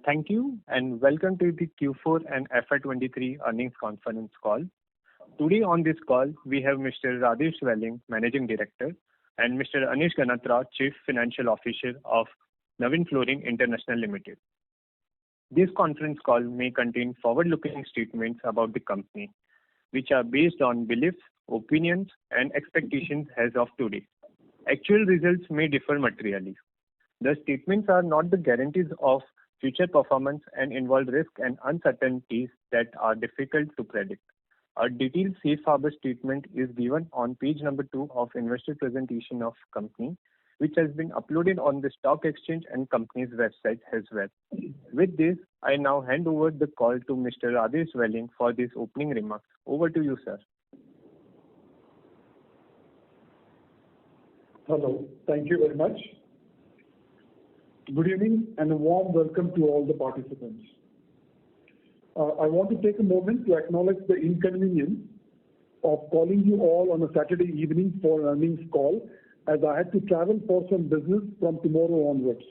Thank you and welcome to the Q4 and FY23 earnings conference call. Today on this call, we have Mr. Rajesh Welling, Managing Director, and Mr. Anish Ganatra, Chief Financial Officer of Navin Fluorine International Limited. This conference call may contain forward-looking statements about the company, which are based on beliefs, opinions, and expectations as of today. Actual results may differ materially. The statements are not the guarantees of future performance and involve risks and uncertainties that are difficult to predict. A detailed safe harbor statement is given on page number 2 of investor presentation of company, which has been uploaded on the stock exchange and company's website as well. With this, I now hand over the call to Mr. Rajesh Welling for this opening remarks. Over to you, sir. Hello, thank you very much. Good evening and a warm welcome to all the participants. I want to take a moment to acknowledge the inconvenience of calling you all on a Saturday evening for an earnings call, as I had to travel for some business from tomorrow onwards.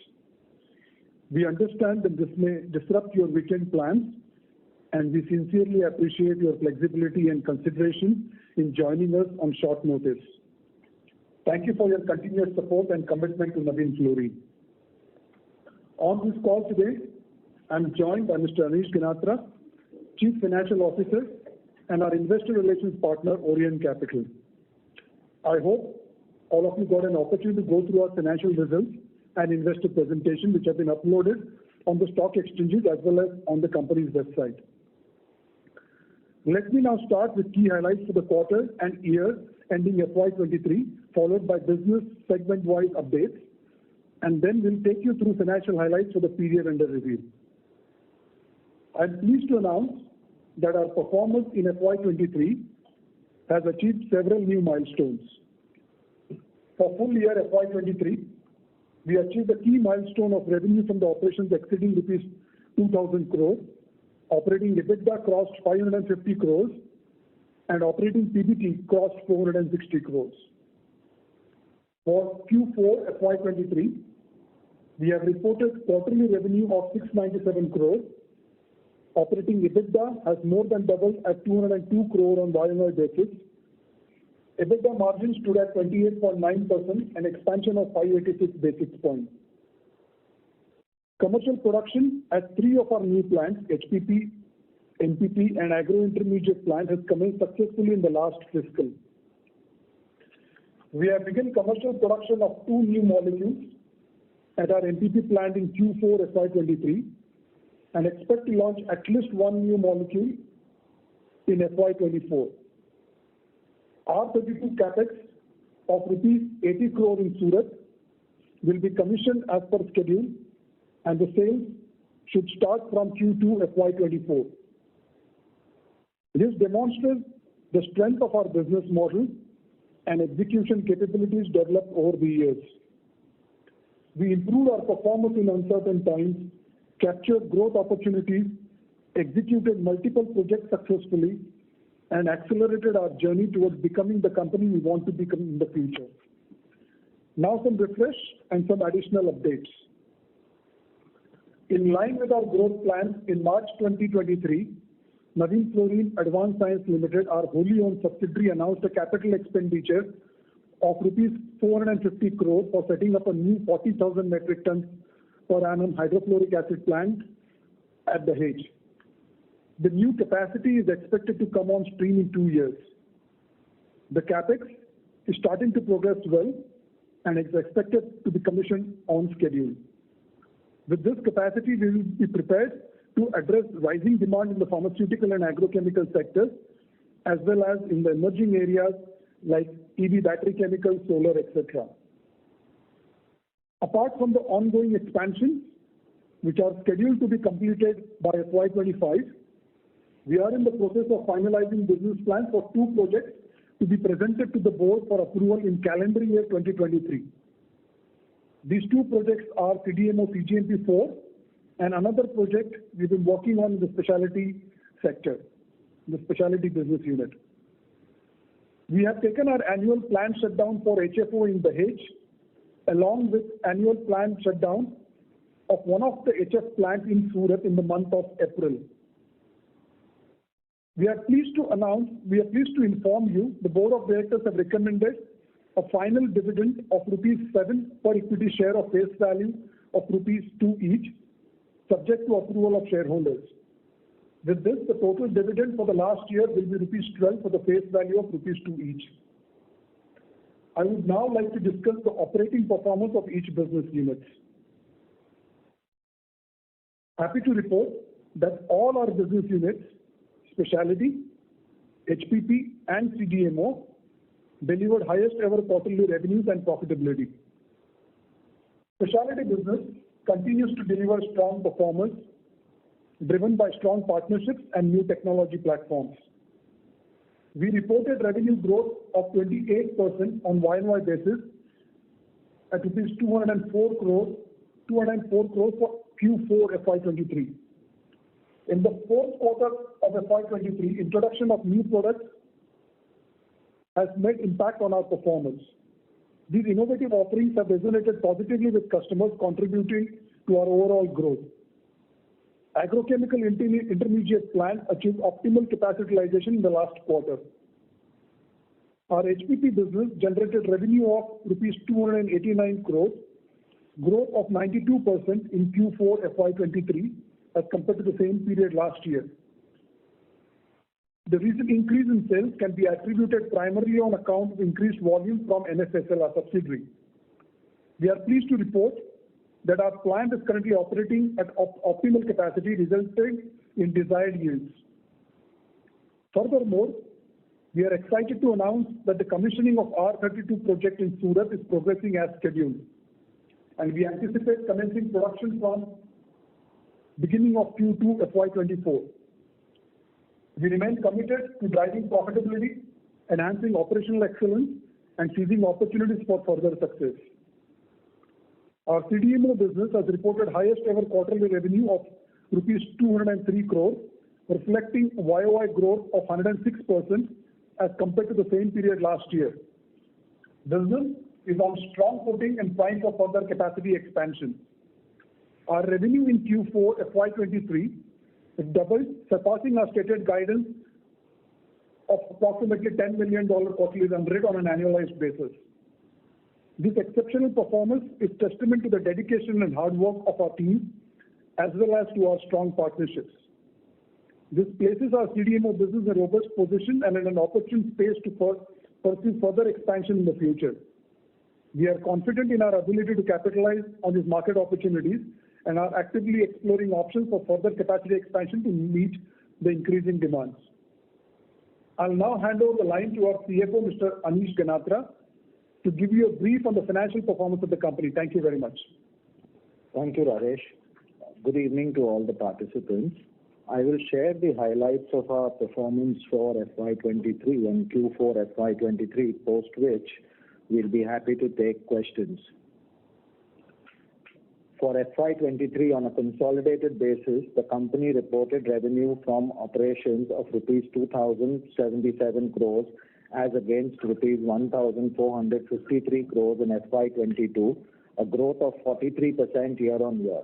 We understand that this may disrupt your weekend plans, and we sincerely appreciate your flexibility and consideration in joining us on short notice. Thank you for your continuous support and commitment to Navin Fluorine. On this call today, I'm joined by Mr. Anish Ganatra, Chief Financial Officer, and our Investor Relations Partner, Orient Capital. I hope all of you got an opportunity to go through our financial results and investor presentation, which have been uploaded on the stock exchanges as well as on the company's website. Let me now start with key highlights for the quarter and year ending FY23, followed by business segment-wise updates, and then we'll take you through financial highlights for the period under review. I'm pleased to announce that our performance in FY23 has achieved several new milestones. For full year FY23, we achieved a key milestone of revenue from the operations exceeding rupees 2,000 crores, operating EBITDA crossed 550 crores, and operating PBT crossed 460 crores. For Q4 FY23, we have reported quarterly revenue of 697 crores. Operating EBITDA has more than doubled at 202 crore on YoY basis. EBITDA margin stood at 28.9%, an expansion of 586 basis points. Commercial production at 3 of our new plants, HPP, NPP, and agro-intermediate plant, has commenced successfully in the last fiscal. We have begun commercial production of 2 new molecules at our NPP plant in Q4 FY23 and expect to launch at least 1 new molecule in FY24. R32 capex of rupees 80 crore in Surat will be commissioned as per schedule, and the sales should start from Q2 FY24. This demonstrates the strength of our business model and execution capabilities developed over the years. We improved our performance in uncertain times, captured growth opportunities, executed multiple projects successfully, and accelerated our journey towards becoming the company we want to become in the future. Now some refresh and some additional updates. In line with our growth plans, in March 2023, Navin Fluorine Advanced Science Limited, our wholly owned subsidiary, announced a capital expenditure of rupees 450 crore for setting up a new 40,000 metric tons per annum hydrofluoric acid plant at Dahej. The new capacity is expected to come on stream in 2 years. The capex is starting to progress well and is expected to be commissioned on schedule. With this capacity, we will be prepared to address rising demand in the pharmaceutical and agrochemical sectors, as well as in the emerging areas like EV battery chemicals, solar, etc. Apart from the ongoing expansions, which are scheduled to be completed by FY25, we are in the process of finalizing business plans for 2 projects to be presented to the board for approval in calendar year 2023. These 2 projects are CDMO CGMP4 and another project we've been working on in the specialty sector, the specialty business unit. We have taken our annual planned shutdown for HFO in Dahej, along with annual planned shutdown of one of the HF plants in Surat in the month of April. We are pleased to inform you the Board of Directors have recommended a final dividend of rupees 7 per equity share of face value of rupees 2 each, subject to approval of shareholders. With this, the total dividend for the last year will be rupees 12 for the face value of rupees 2 each. I would now like to discuss the operating performance of each business unit. Happy to report that all our business units, Specialty, HPP and CDMO, delivered highest ever quarterly revenues and profitability. Specialty business continues to deliver strong performance driven by strong partnerships and new technology platforms. We reported revenue growth of 28% on YoY basis at rupees 204 crores for Q4FY23. In the fourth quarter of FY23, introduction of new products has made impact on our performance. These innovative offerings have resonated positively with customers, contributing to our overall growth. Agrochemical intermediate plant achieved optimal capacity utilization in the last quarter. Our HPP business generated revenue of rupees 289 crores, growth of 92% in Q4 FY23 as compared to the same period last year. The recent increase in sales can be attributed primarily on account of increased volume from NFSL, our subsidiary. We are pleased to report that our plant is currently operating at optimal capacity, resulting in desired yields. Furthermore, we are excited to announce that the commissioning of R32 project in Surat is progressing as scheduled, and we anticipate commencing production from beginning of Q2 FY24. We remain committed to driving profitability, enhancing operational excellence, and seizing opportunities for further success. Our CDMO business has reported highest ever quarterly revenue of rupees 203 crores, reflecting YoY growth of 106% as compared to the same period last year. Business is on strong footing and primed for further capacity expansion. Our revenue in Q4 FY23 is doubled, surpassing our stated guidance of approximately $10 million quarterly run rate on an annualized basis. This exceptional performance is testament to the dedication and hard work of our team, as well as to our strong partnerships. This places our CDMO business in a robust position and in an opportune space to pursue further expansion in the future. We are confident in our ability to capitalize on these market opportunities and are actively exploring options for further capacity expansion to meet the increasing demands. I'll now hand over the line to our CFO, Mr. Anish Ganatra, to give you a brief on the financial performance of the company. Thank you very much. Thank you, Rajesh. Good evening to all the participants. I will share the highlights of our performance for FY23 and Q4 FY23, post which we'll be happy to take questions. For FY23, on a consolidated basis, the company reported revenue from operations of rupees 2,077 crores as against rupees 1,453 crores in FY22, a growth of 43% year-on-year.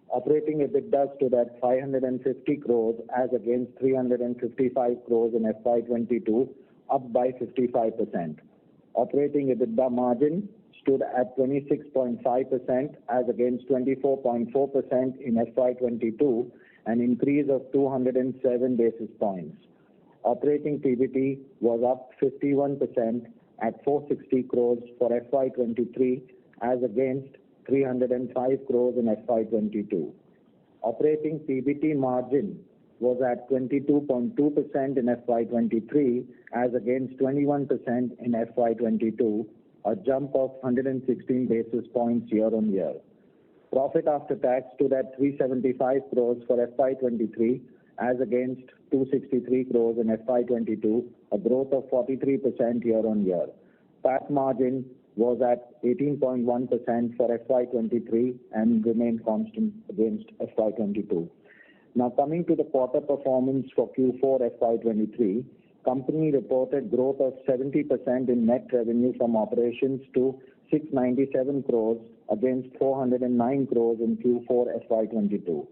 Operating EBITDA stood at 550 crores as against 355 crores in FY22, up by 55%. Operating EBITDA margin stood at 26.5% as against 24.4% in FY22, an increase of 207 basis points. Operating PBT was up 51% at 460 crores for FY23 as against 305 crores in FY22. Operating PBT margin was at 22.2% in FY23 as against 21% in FY22, a jump of 116 basis points year-on-year. Profit after tax stood at 375 crores for FY23 as against 263 crores in FY22, a growth of 43% year-on-year. PAT margin was at 18.1% for FY23 and remained constant against FY22. Now coming to the quarter performance for Q4 FY23, company reported growth of 70% in net revenue from operations to 697 crores against 409 crores in Q4 FY22.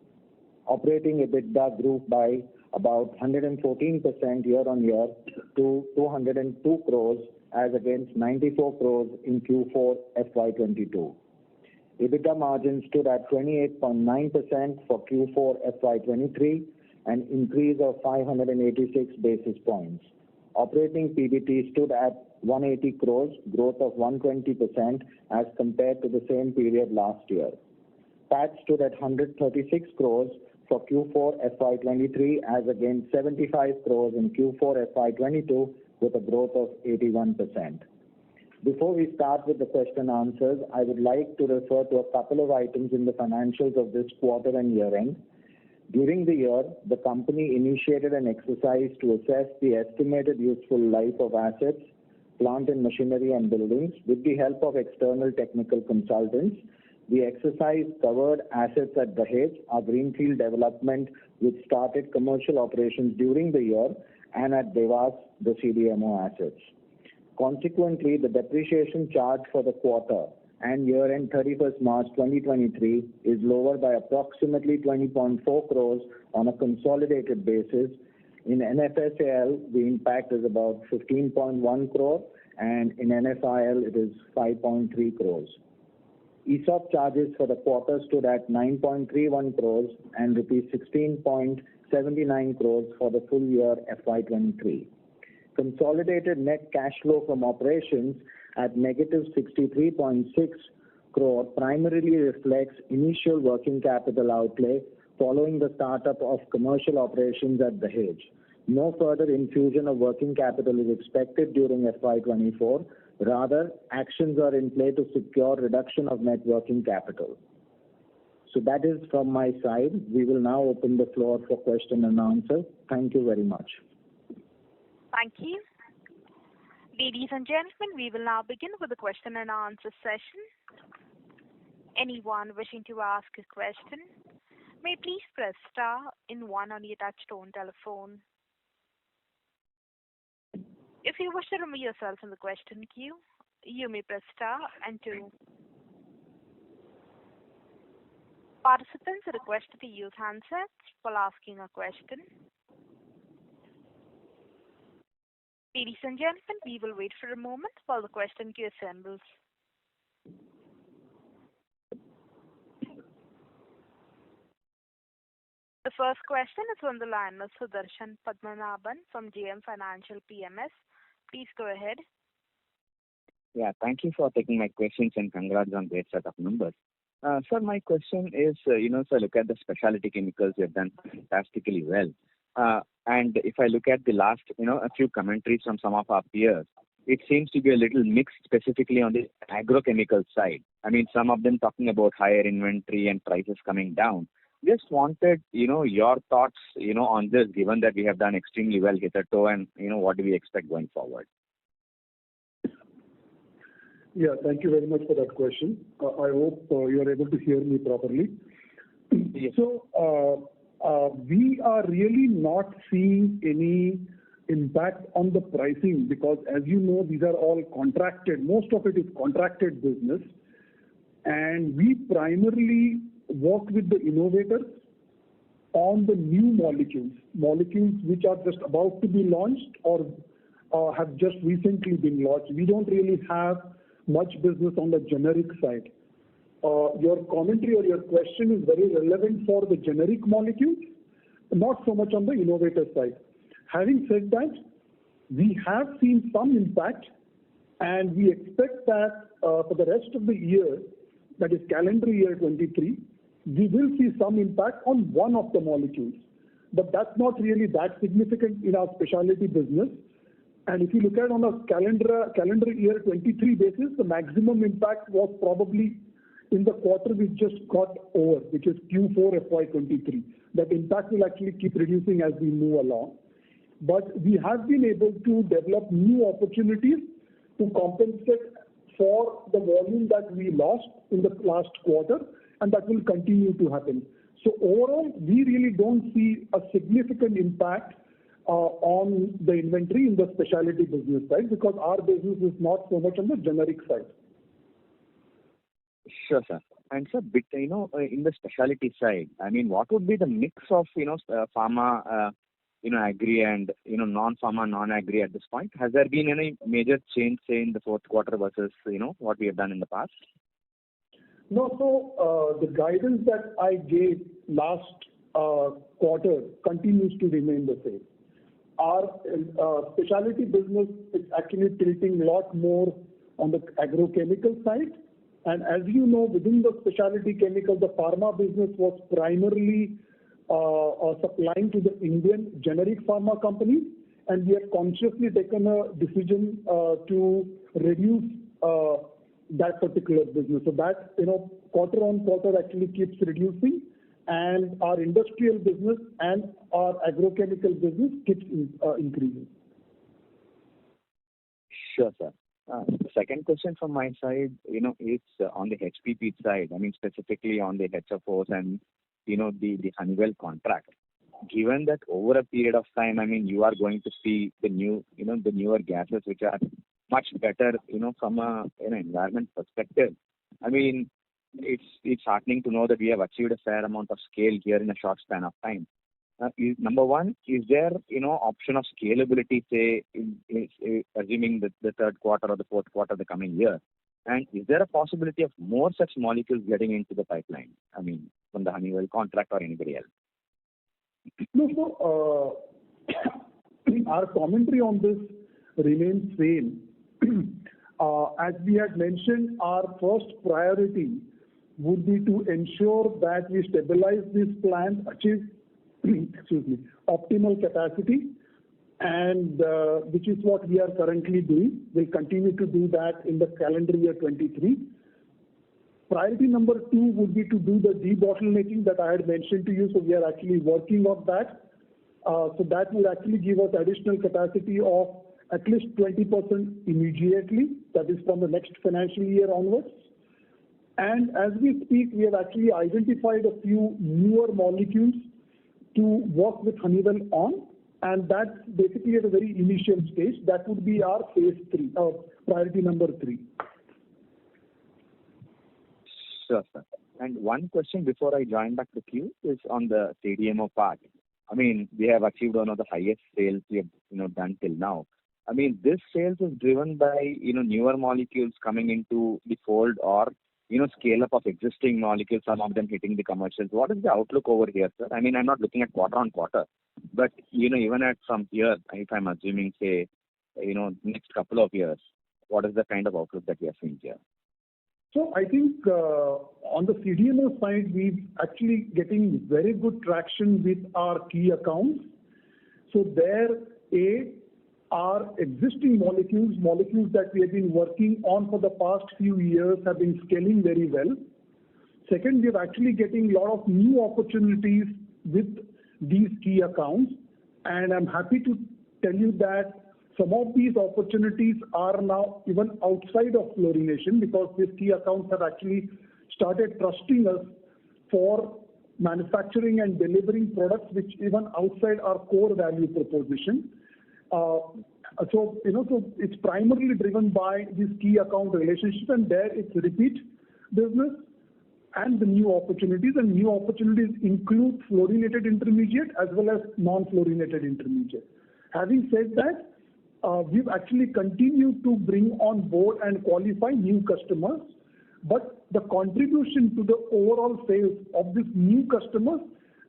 Operating EBITDA grew by about 114% year-on-year to 202 crores as against 94 crores in Q4 FY22. EBITDA margin stood at 28.9% for Q4 FY23, an increase of 586 basis points. Operating PBT stood at 180 crores, growth of 120% as compared to the same period last year. PAT stood at 136 crores for Q4 FY23 as against 75 crores in Q4 FY22 with a growth of 81%. Before we start with the question answers, I would like to refer to a couple of items in the financials of this quarter and year end. During the year, the company initiated an exercise to assess the estimated useful life of assets, plant and machinery and buildings with the help of external technical consultants. The exercise covered assets at Dahej, our greenfield development, which started commercial operations during the year, and at Devas, the CDMO assets. Consequently, the depreciation charge for the quarter and year-end 31st March 2023 is lower by approximately 20.4 crores on a consolidated basis. In NFSAL, the impact is about 15.1 crore, and in NFIL, it is 5.3 crores. ESOP charges for the quarter stood at 9.31 crores and rupees 16.79 crores for the full year FY23. Consolidated net cash flow from operations at negative 63.6 crore primarily reflects initial working capital outlay following the startup of commercial operations at Dahej. No further infusion of working capital is expected during FY24. Rather, actions are in play to secure reduction of net working capital. So that is from my side. We will now open the floor for question and answer. Thank you very much. Thank you. Ladies and gentlemen, we will now begin with the question and answer session. Anyone wishing to ask a question may please press star and one on your touchtone telephone. If you wish to remove yourself from the question queue, you may press star and two. Participants are requested to use handsets while asking a question. Ladies and gentlemen, we will wait for a moment while the question queue assembles. The first question is from the line of Sudarshan Padmanabhan from JM Financial PMS. Please go ahead. Yeah, thank you for taking my questions and congrats on great set of numbers. Sir, my question is, sir, look at the specialty chemicals, you have done fantastically well. And if I look at the last, a few commentaries from some of our peers, it seems to be a little mixed, specifically on the agrochemical side. I mean, some of them talking about higher inventory and prices coming down. Just wanted, your thoughts, on this, given that we have done extremely well hitherto, and, what do we expect going forward? Yeah, thank you very much for that question. I hope you are able to hear me properly. Yes. So, we are really not seeing any impact on the pricing because, as you know, these are all contracted. Most of it is contracted business, and we primarily work with the innovators on the new molecules which are just about to be launched or have just recently been launched. We don't really have much business on the generic side. Your commentary or your question is very relevant for the generic molecules, not so much on the innovator side. Having said that, we have seen some impact, and we expect that for the rest of the year, that is calendar year 23, we will see some impact on one of the molecules. But that's not really that significant in our specialty business. And if you look at on a calendar year 23 basis, the maximum impact was probably in the quarter we just got over, which is Q4 FY23. That impact will actually keep reducing as we move along. But we have been able to develop new opportunities to compensate for the volume that we lost in the last quarter, and that will continue to happen. So overall, we really don't see a significant impact on the inventory in the specialty business side because our business is not so much on the generic side. Sure, sir. And sir, in the specialty side, I mean, what would be the mix of, pharma, agri and, non-pharma, non-agri at this point? Has there been any major change, say, in the fourth quarter versus, what we have done in the past? No, so the guidance that I gave last quarter continues to remain the same. Our specialty business is actually tilting a lot more on the agrochemical side. And as you know, within the specialty chemical, the pharma business was primarily supplying to the Indian generic pharma companies, and we have consciously taken a decision to reduce that particular business. So that, quarter on quarter actually keeps reducing, and our industrial business and our agrochemical business keeps increasing. Sure, sir. The second question from my side, is on the HPP side. I mean, specifically on the HFOs and, the Honeywell contract. Given that over a period of time, I mean, you are going to see the newer gases which are much better, from an environment perspective. I mean, it's heartening to know that we have achieved a fair amount of scale here in a short span of time. Number one, is there, option of scalability, say, assuming the third quarter or the fourth quarter of the coming year? And is there a possibility of more such molecules getting into the pipeline? I mean, from the Honeywell contract or anybody else? No, so our commentary on this remains same. As we had mentioned, our first priority would be to ensure that we stabilize this plant, achieve optimal capacity, and which is what we are currently doing. We'll continue to do that in the calendar year 23. Priority number 2 would be to do the debottlenecking that I had mentioned to you. So we are actually working on that. So that will actually give us additional capacity of at least 20% immediately. That is from the next financial year onwards. And as we speak, we have actually identified a few newer molecules to work with Honeywell on, and that's basically at a very initial stage. That would be our phase 3, priority number 3. Sure, sir. And one question before I join back the queue is on the CDMO part. I mean, we have achieved one of the highest sales we have, done till now. I mean, this sales is driven by, newer molecules coming into the fold or, scale up of existing molecules, some of them hitting the commercials. What is the outlook over here, sir? I mean, I'm not looking at quarter on quarter, but, even at some year, if I'm assuming, say, next couple of years, what is the kind of outlook that we are seeing here? So I think on the CDMO side, we're actually getting very good traction with our key accounts. So there, our existing molecules that we have been working on for the past few years have been scaling very well. Second, we're actually getting a lot of new opportunities with these key accounts. And I'm happy to tell you that some of these opportunities are now even outside of fluorination, because these key accounts have actually started trusting us for manufacturing and delivering products which even outside our core value proposition. So it's primarily driven by this key account relationship, and there it's repeat business and the new opportunities. And new opportunities include fluorinated intermediate as well as non-fluorinated intermediate. Having said that, we've actually continued to bring on board and qualify new customers, but the contribution to the overall sales of these new customers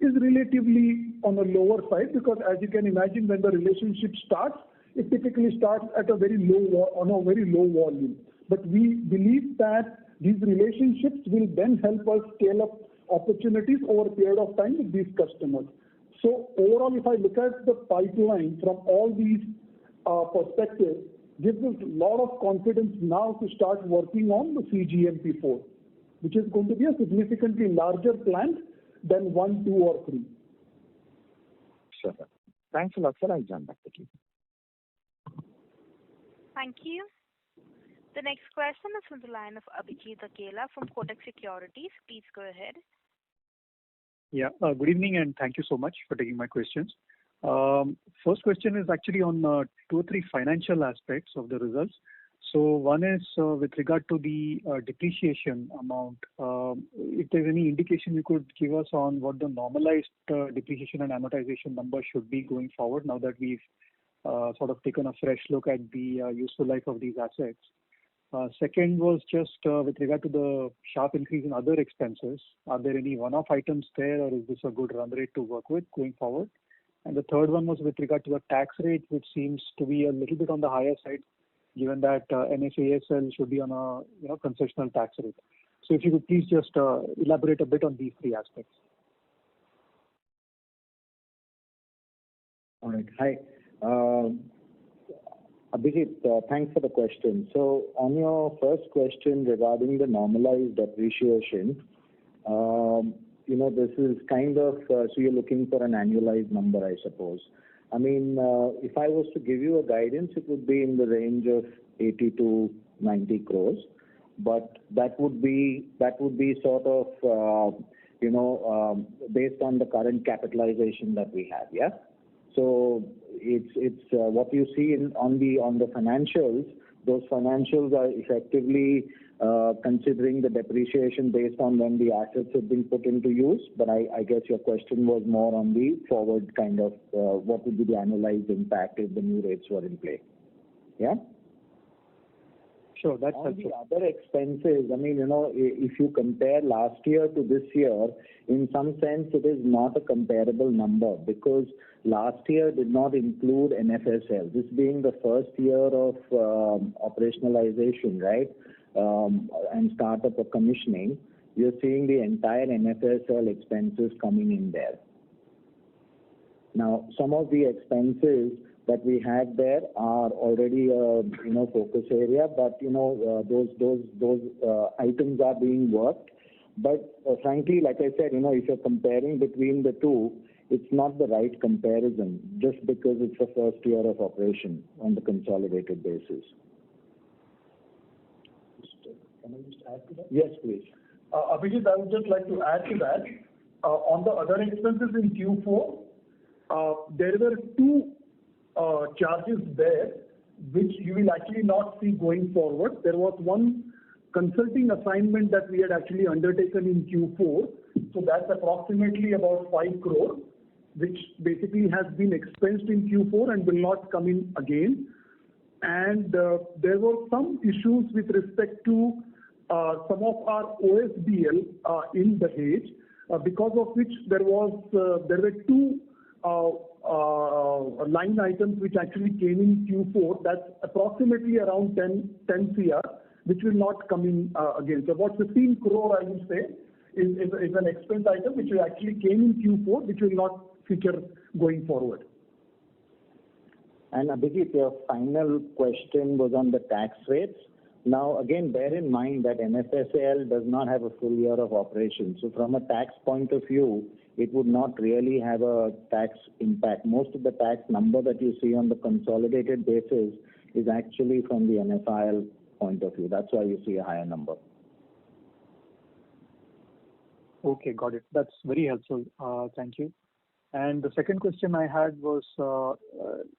is relatively on the lower side, because as you can imagine, when the relationship starts, it typically starts at a very low volume. But we believe that these relationships will then help us scale up opportunities over a period of time with these customers. So overall, if I look at the pipeline from all these perspectives, gives us a lot of confidence now to start working on the CGMP4, which is going to be a significantly larger plant than 1, 2, or 3. Sure, sir. Thanks a lot, sir. I'll join back with you. Thank you. The next question is from the line of Abhijit Akela from Kotak Securities. Please go ahead. Yeah, good evening, and thank you so much for taking my questions. First question is actually on 2 or 3 financial aspects of the results. So one is with regard to the depreciation amount. If there's any indication you could give us on what the normalized depreciation and amortization number should be going forward now that we've sort of taken a fresh look at the useful life of these assets. Second was just with regard to the sharp increase in other expenses. Are there any one-off items there, or is this a good run rate to work with going forward? And the third one was with regard to the tax rate, which seems to be a little bit on the higher side, given that NFASL should be on a concessional tax rate. So if you could please just elaborate a bit on these three aspects. All right. Hi. Abhijit, thanks for the question. So on your first question regarding the normalized depreciation, this is kind of, so you're looking for an annualized number, I suppose. I mean, if I was to give you a guidance, it would be in the range of 80 to 90 crores. But that would be sort of, based on the current capitalization that we have, yeah? So it's what you see on the financials. Those financials are effectively considering the depreciation based on when the assets have been put into use. But I guess your question was more on the forward kind of what would be the annualized impact if the new rates were in play. Yeah? Sure, that's on helpful. The other expenses, I mean, if you compare last year to this year, in some sense it is not a comparable number because last year did not include NFSL. This being the first year of operationalization, right, and startup of commissioning, you're seeing the entire NFSL expenses coming in there. Now, some of the expenses that we had there are already focus area, but those items are being worked. But frankly, like I said, if you're comparing between the two, it's not the right comparison just because it's the first year of operation on the consolidated basis. Can I just add to that? Yes, please. Abhijit, I would just like to add to that. On the other expenses in Q4, there were two charges there which you will actually not see going forward. There was one consulting assignment that we had actually undertaken in Q4. So that's approximately about 5 crore, which basically has been expensed in Q4 and will not come in again. And there were some issues with respect to some of our OSBL in Dahej, because of which there were two line items which actually came in Q4. That's approximately around 10 CR, which will not come in again. So about 15 crore, I would say, is an expense item which actually came in Q4, which will not feature going forward. And Abhijit, your final question was on the tax rates. Now, again, bear in mind that NFSL does not have a full year of operation. So from a tax point of view, it would not really have a tax impact. Most of the tax number that you see on the consolidated basis is actually from the NFIL point of view. That's why you see a higher number. Okay, got it. That's very helpful. Thank you. And the second question I had was,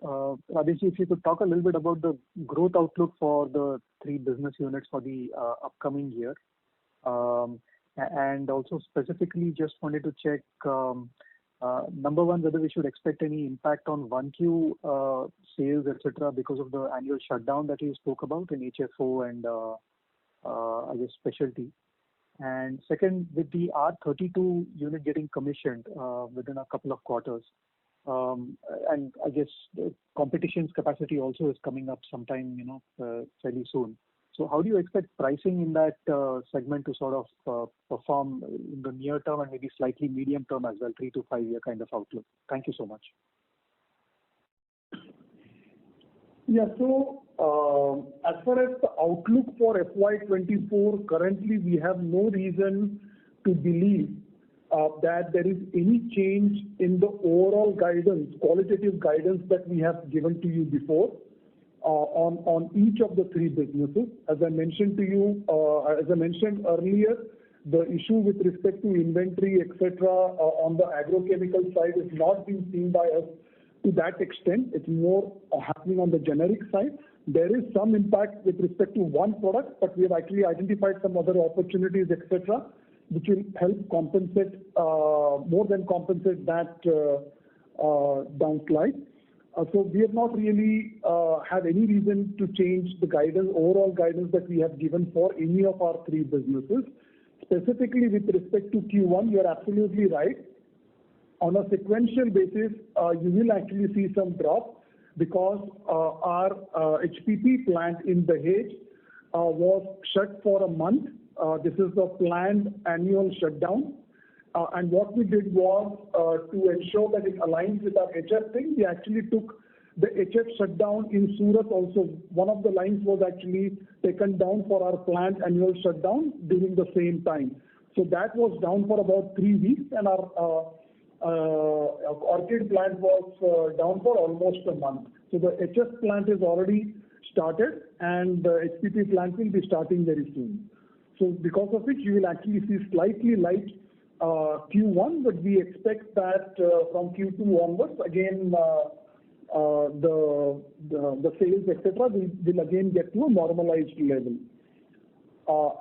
Rajesh, if you could talk a little bit about the growth outlook for the three business units for the upcoming year. And also specifically just wanted to check, number one, whether we should expect any impact on 1Q sales, etc., because of the annual shutdown that you spoke about in HFO and I guess specialty. And second, with the R32 unit getting commissioned within a couple of quarters, and I guess the competition's capacity also is coming up sometime, fairly soon. So how do you expect pricing in that segment to sort of perform in the near term and maybe slightly medium term as well, 3 to 5 year kind of outlook? Thank you so much. Yeah, so as far as the outlook for FY24, currently we have no reason to believe that there is any change in the overall guidance, qualitative guidance that we have given to you before on each of the three businesses. As I mentioned to you, as I mentioned earlier, the issue with respect to inventory, etc., on the agrochemical side is not being seen by us to that extent. It's more happening on the generic side. There is some impact with respect to one product, but we have actually identified some other opportunities, etc., which will help compensate, more than compensate that downslide. So we have not really had any reason to change the guidance, overall guidance that we have given for any of our three businesses. Specifically with respect to Q1, you are absolutely right. On a sequential basis, you will actually see some drop because our HPP plant in Dahej was shut for a month. This is the planned annual shutdown. And what we did was to ensure that it aligns with our HF thing, we actually took the HF shutdown in Surat also. One of the lines was actually taken down for our planned annual shutdown during the same time. So that was down for about 3 weeks, and our Orchid plant was down for almost a month. So the HF plant is already started, and the HPP plant will be starting very soon. So because of which you will actually see slightly light Q1, but we expect that from Q2 onwards, again, the sales, etc., will again get to a normalized level.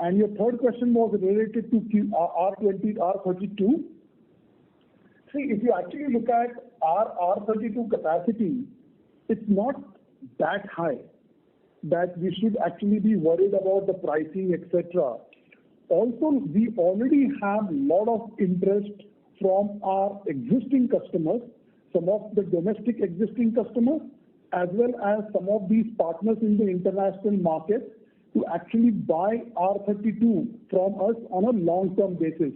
And your third question was related to R32. See, if you actually look at our R32 capacity, it's not that high that we should actually be worried about the pricing, etc. Also, we already have a lot of interest from our existing customers, some of the domestic existing customers, as well as some of these partners in the international market to actually buy R32 from us on a long-term basis.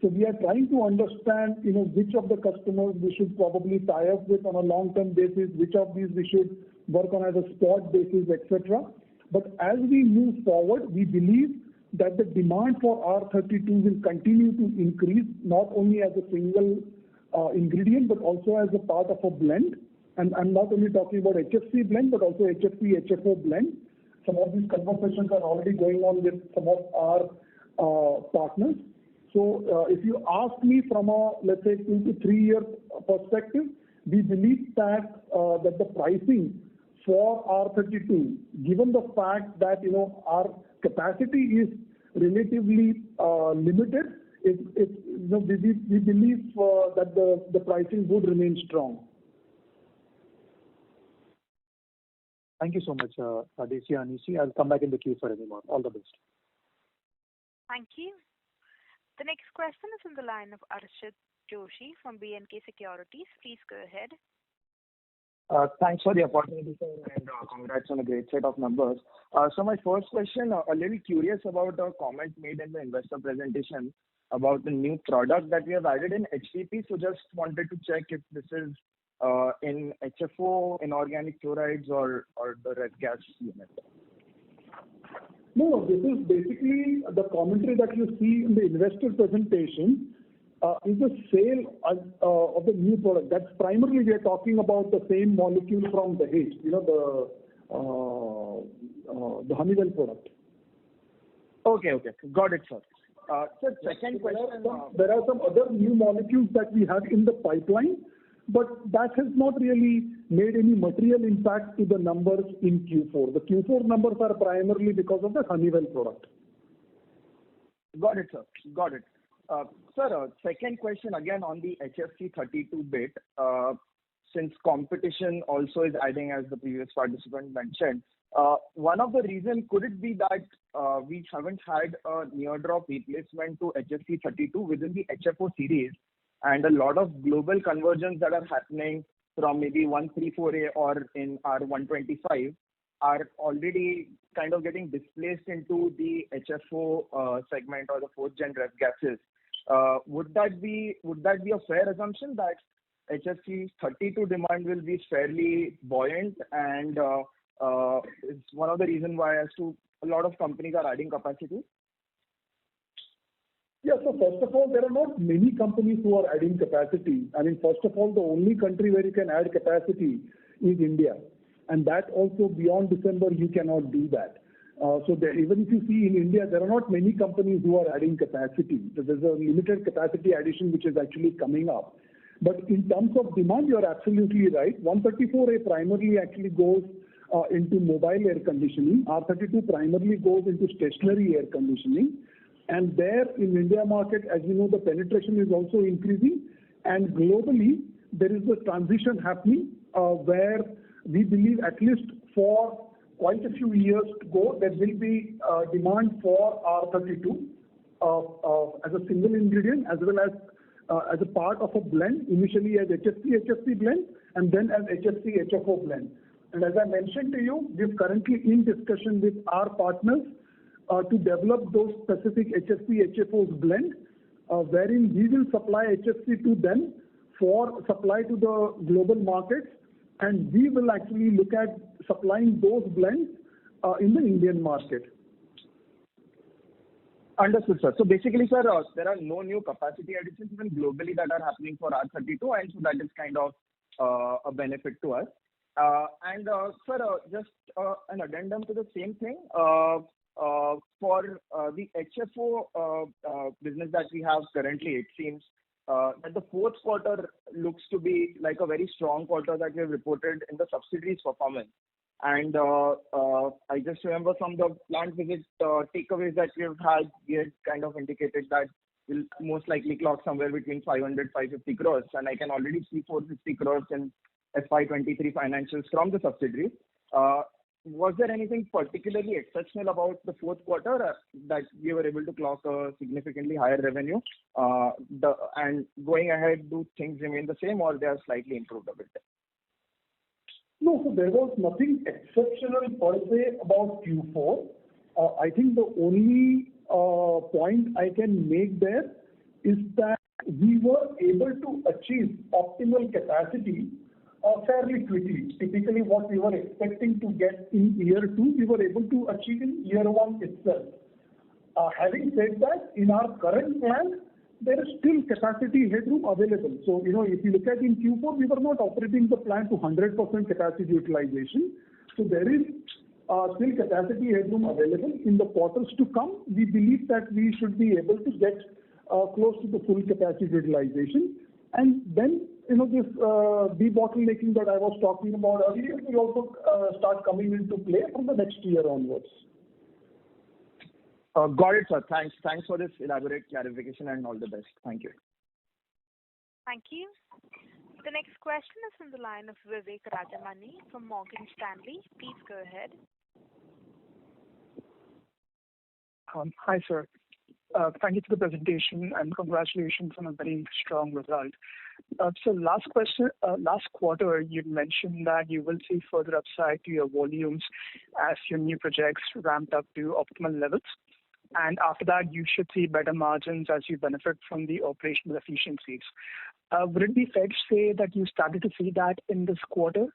So we are trying to understand, which of the customers we should probably tie up with on a long-term basis, which of these we should work on as a spot basis, etc. But as we move forward, we believe that the demand for R32 will continue to increase, not only as a single ingredient, but also as a part of a blend. And I'm not only talking about HFC blend, but also HFP, HFO blend. Some of these conversations are already going on with some of our partners. So if you ask me from a, let's say, 2 to 3 year perspective, we believe that the pricing for R32, given the fact that our capacity is relatively limited, we believe that the pricing would remain strong. Thank you so much, Aditya and Anishi. I'll come back in the queue for any more. All the best. Thank you. The next question is on the line of Archit Joshi from B&K Securities. Please go ahead. Thanks for the opportunity, sir, and congrats on a great set of numbers. So my first question, a little curious about a comment made in the investor presentation about the new product that we have added in HPP. So just wanted to check if this is in HFO, inorganic chlorides, or the red gas unit. No, this is basically the commentary that you see in the investor presentation is the sale of the new product. That's primarily we are talking about the same molecule from Dahej, the Honeywell product. Okay. Got it, sir. So second question. There are some other new molecules that we have in the pipeline, but that has not really made any material impact to the numbers in Q4. The Q4 numbers are primarily because of the Honeywell product. Got it, sir. Got it. Sir, second question again on the HFC 32 bit. Since competition also is adding, as the previous participant mentioned, one of the reasons, could it be that we haven't had a near drop replacement to HFC 32 within the HFO series, and a lot of global conversions that are happening from maybe 134A or in R125 are already kind of getting displaced into the HFO segment or the fourth gen ref gases. Would that be a fair assumption that HFC 32 demand will be fairly buoyant, and is one of the reasons why as to a lot of companies are adding capacity? Yeah, so first of all, there are not many companies who are adding capacity. I mean, first of all, the only country where you can add capacity is India. And that also beyond December, you cannot do that. So even if you see in India, there are not many companies who are adding capacity. There's a limited capacity addition which is actually coming up. But in terms of demand, you're absolutely right. 134A primarily actually goes into mobile air conditioning. R32 primarily goes into stationary air conditioning. And there in India market, as you know, the penetration is also increasing. And globally, there is a transition happening where we believe at least for quite a few years to go, there will be demand for R32 as a single ingredient as well as a part of a blend, initially as HFC blend and then as HFC HFO blend. And as I mentioned to you, we're currently in discussion with our partners to develop those specific HFC HFOs blend, wherein we will supply HFC to them for supply to the global markets, and we will actually look at supplying those blends in the Indian market. Understood, sir. So basically, sir, there are no new capacity additions even globally that are happening for R32, and so that is kind of a benefit to us. Sir, just an addendum to the same thing. For the HFO business that we have currently, it seems that the fourth quarter looks to be like a very strong quarter that we have reported in the subsidiaries performance. And I just remember from the plant visit takeaways that we have had, we had kind of indicated that we'll most likely clock somewhere between 500-550 crores, and I can already see 450 crores in FY23 financials from the subsidiaries. Was there anything particularly exceptional about the fourth quarter that we were able to clock a significantly higher revenue? And going ahead, do things remain the same or they are slightly improved a bit? No, so there was nothing exceptional per se about Q4. I think the only point I can make there is that we were able to achieve optimal capacity fairly quickly. Typically, what we were expecting to get in year 2, we were able to achieve in year 1 itself. Having said that, in our current plant, there is still capacity headroom available. So, if you look at in Q4, we were not operating the plant to 100% capacity utilization. So there is still capacity headroom available. In the quarters to come, we believe that we should be able to get close to the full capacity utilization. And then, this debottlenecking that I was talking about earlier will also start coming into play from the next year onwards. Got it, sir. Thanks for this elaborate clarification and all the best. Thank you. Thank you. The next question is from the line of Vivek Rajamani from Morgan Stanley. Please go ahead. Hi, sir. Thank you for the presentation and congratulations on a very strong result. So last quarter, you mentioned that you will see further upside to your volumes as your new projects ramped up to optimal levels. And after that, you should see better margins as you benefit from the operational efficiencies. Would it be fair to say that you started to see that in this quarter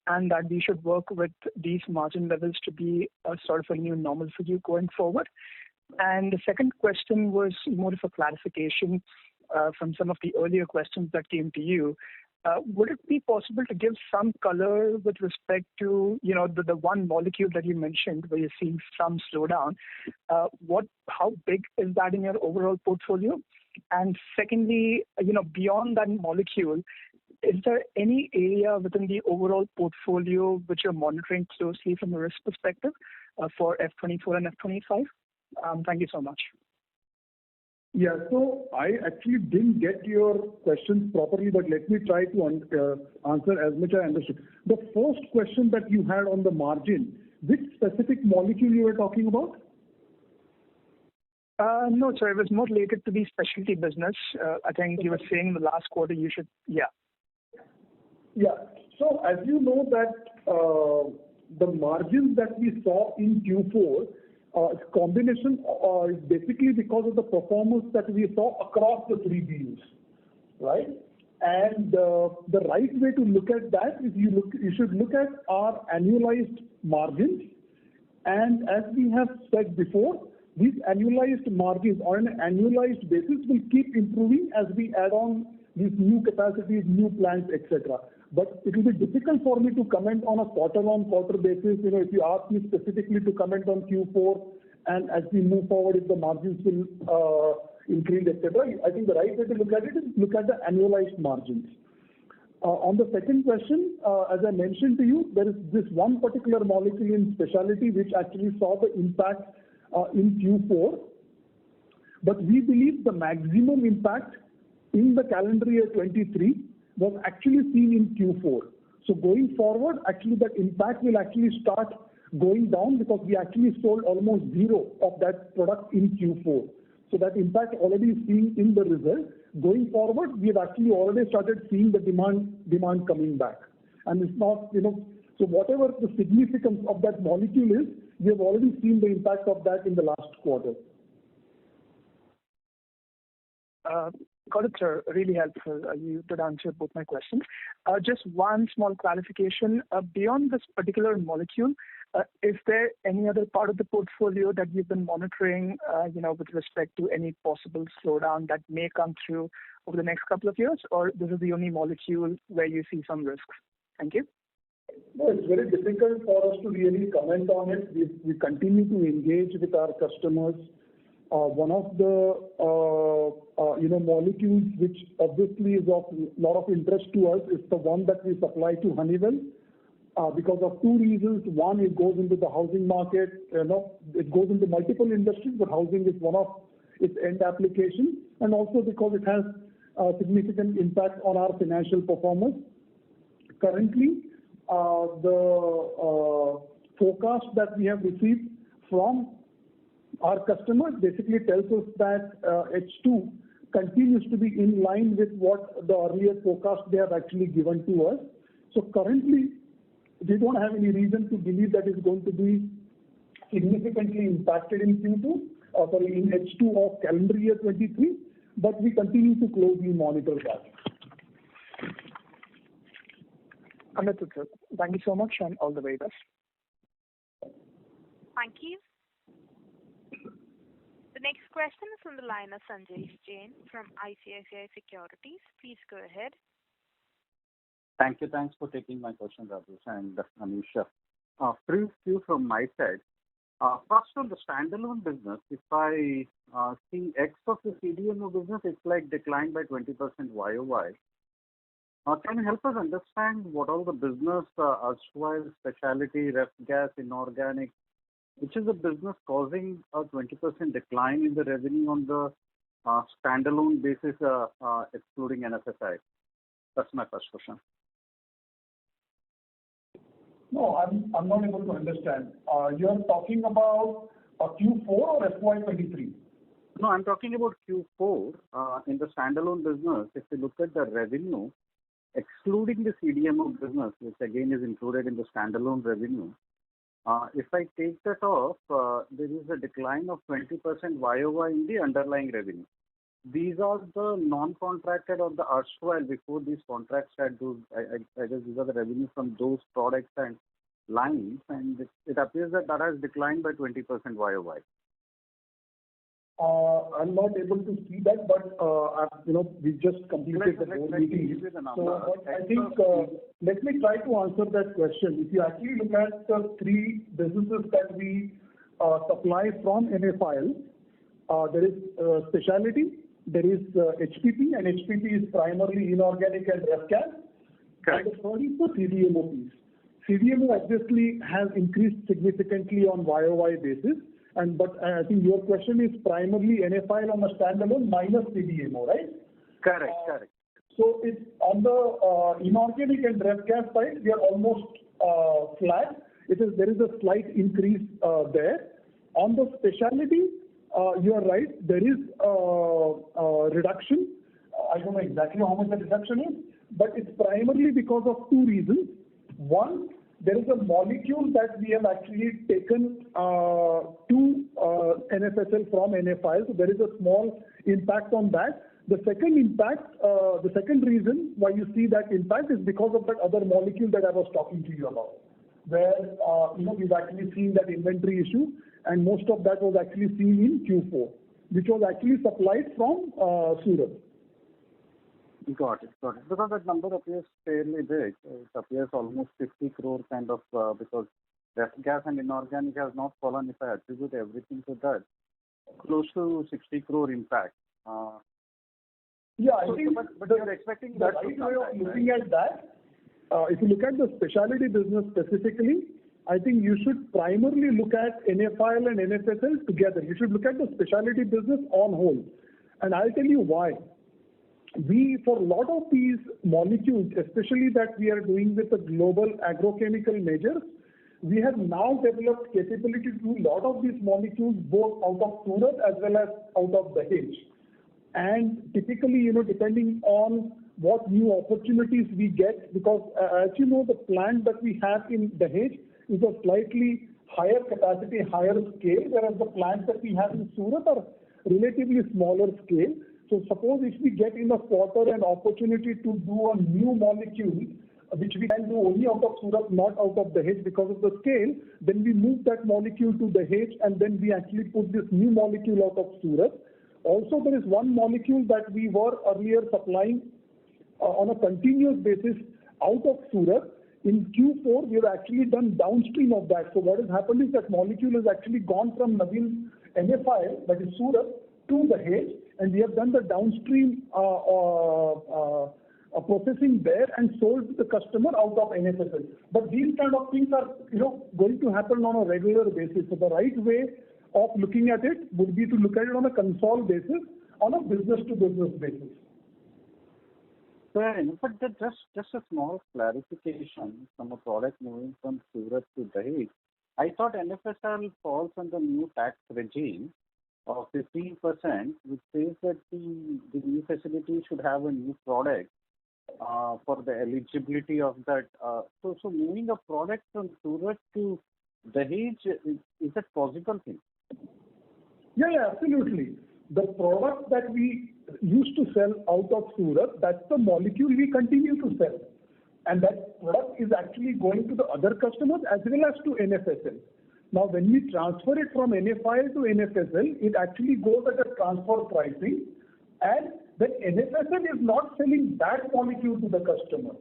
and that we should work with these margin levels to be a sort of a new normal for you going forward? And the second question was more of a clarification from some of the earlier questions that came to you. Would it be possible to give some color with respect to, the one molecule that you mentioned where you're seeing some slowdown? How big is that in your overall portfolio? And secondly, beyond that molecule, is there any area within the overall portfolio which you're monitoring closely from a risk perspective for F24 and F25? Thank you so much. Yeah, so I actually didn't get your questions properly, but let me try to answer as much as I understood. The first question that you had on the margin, which specific molecule you were talking about? No, sir, it was more related to the specialty business. I think you were saying the last quarter you should, yeah. Yeah, so as you know that the margins that we saw in Q4, combination is basically because of the performance that we saw across the 3 BUs, right? And the right way to look at that is you should look at our annualized margins. And as we have said before, these annualized margins on an annualized basis will keep improving as we add on these new capacities, new plants, etc. But it will be difficult for me to comment on a quarter-on-quarter basis. If you ask me specifically to comment on Q4 and as we move forward, if the margins will increase, etc., I think the right way to look at it is look at the annualized margins. On the second question, as I mentioned to you, there is this one particular molecule in specialty which actually saw the impact in Q4. But we believe the maximum impact in the calendar year 23 was actually seen in Q4. So going forward, actually that impact will actually start going down because we actually sold almost zero of that product in Q4. So that impact already is seen in the result. Going forward, we have actually already started seeing the demand coming back. And it's not, so whatever the significance of that molecule is, we have already seen the impact of that in the last quarter. Got it, sir. Really helpful. You did answer both my questions. Just one small clarification. Beyond this particular molecule, is there any other part of the portfolio that you've been monitoring, with respect to any possible slowdown that may come through over the next couple of years, or this is the only molecule where you see some risks? Thank you. No, it's very difficult for us to really comment on it. We continue to engage with our customers. One of the molecules which obviously is of lot of interest to us is the one that we supply to Honeywell. Because of two reasons. One, it goes into the housing market. It goes into multiple industries, but housing is one of its end applications, and also because it has a significant impact on our financial performance. Currently, the forecast that we have received from our customers basically tells us that H2 continues to be in line with what the earlier forecast they have actually given to us. So currently, we don't have any reason to believe that it's going to be significantly impacted in in H2 of calendar year 23, but we continue to closely monitor that. Understood, sir. Thank you so much and all the very best. Thank you. The next question is from the line of Sanjay Jain from ICICI Securities. Please go ahead. Thank you. Thanks for taking my question, Rajesh and Anish. Few from my side. First on the standalone business, if I see X of the CDMO business, it's like declined by 20% YOY. Can you help us understand what all the business, erstwhile specialty, ref gas, inorganic, which is the business causing a 20% decline in the revenue on the standalone basis, excluding NFSI? That's my first question. No, I'm not able to understand. You're talking about Q4 or FY23? No, I'm talking about Q4 in the standalone business. If you look at the revenue, excluding the CDMO business, which again is included in the standalone revenue, if I take that off, there is a decline of 20% YOY in the underlying revenue. These are the non-contracted or the erstwhile before these contracts had those. I guess these are the revenue from those products and lines, and it appears that has declined by 20% YOY. I'm not able to see that, but we just completed the board meeting. So I think let me try to answer that question. If you actually look at the three businesses that we supply from NFIL, there is specialty, there is HPP, and HPP is primarily inorganic and ref gas. Correct. And the third is the CDMO piece. CDMO obviously has increased significantly on YOY basis. But I think your question is primarily NFIL on a standalone minus CDMO, right? Correct. So it's on the inorganic and ref gas side, we are almost flat. There is a slight increase there. On the specialty, you are right. There is a reduction. I don't know exactly how much the reduction is, but it's primarily because of two reasons. One, there is a molecule that we have actually taken to NFSL from NFIL. So there is a small impact on that. The second reason why you see that impact is because of that other molecule that I was talking to you about, where we've actually seen that inventory issue, and most of that was actually seen in Q4, which was actually supplied from Surat. Got it. Because that number appears fairly big. It appears almost 50 crore kind of, because ref gas and inorganic has not fallen. If I attribute everything to that, close to 60 crore impact. No, Yeah, I think but you're expecting the that right to come way back, of looking at that, if you look at the specialty business specifically, I think you should primarily look at NFIL and NFSL together. You should look at the specialty business on whole. And I'll tell you why. For a lot of these molecules, especially that we are doing with the global agrochemical majors, we have now developed capability to do a lot of these molecules both out of Surat as well as out of Dahej. And typically, depending on what new opportunities we get, because as you know, the plant that we have in Dahej is a slightly higher capacity, higher scale, whereas the plants that we have in Surat are relatively smaller scale. So suppose if we get in a quarter an opportunity to do a new molecule, which we can do only out of Surat, not out of Dahej because of the scale, then we move that molecule to Dahej and then we actually put this new molecule out of Surat. Also, there is one molecule that we were earlier supplying on a continuous basis out of Surat. In Q4, we have actually done downstream of that. So what has happened is that molecule has actually gone from Navin NFIL, that is Surat, to Dahej, and we have done the downstream processing there and sold to the customer out of NFSL. But these kind of things are, going to happen on a regular basis. So the right way of looking at it would be to look at it on a console basis, on a business-to-business basis. Fair enough, but just a small clarification from a product moving from Surat to Dahej. I thought NFSL falls under new tax regime of 15%, which says that the new facility should have a new product for the eligibility of that. So moving a product from Surat to Dahej, is that possible thing? Yeah, absolutely. The product that we used to sell out of Surat, that's the molecule we continue to sell. And that product is actually going to the other customers as well as to NFSL. Now, when we transfer it from NFIL to NFSL, it actually goes at a transfer pricing, and then NFSL is not selling that molecule to the customer.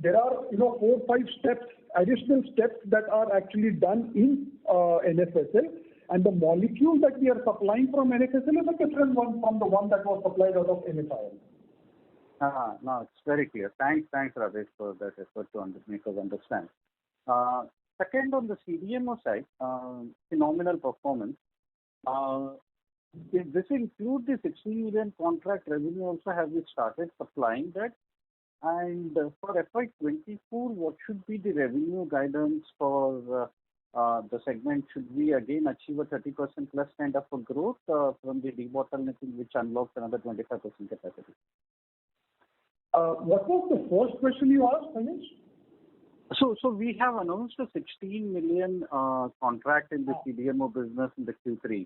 There are, 4-5 steps, additional steps that are actually done in NFSL, and the molecule that we are supplying from NFSL is a different one from the one that was supplied out of NFIL. No, it's very clear. Thanks, Rajesh, for that effort to make us understand. Second, on the CDMO side, phenomenal performance. Does this include the 16 million contract revenue also? Have you started supplying that? And for FY24, what should be the revenue guidance for the segment? Should we again achieve a 30% plus kind of a growth from the debottlenecking, which unlocks another 25% capacity? What was the first question you asked, Anish? So we have announced a 16 million contract in the CDMO business in the Q3.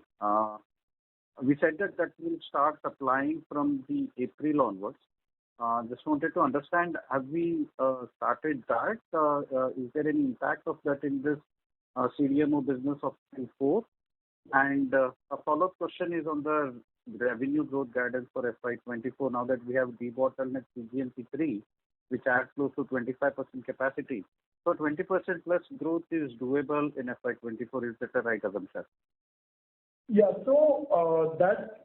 We said that we'll start supplying from the April onwards. Just wanted to understand, have we started that? Is there any impact of that in this CDMO business of Q4? And a follow-up question is on the revenue growth guidance for FY24, now that we have debottlenecked CGMP3, which adds close to 25% capacity. So 20% plus growth is doable in FY24. Is that a right assumption? Yeah, so that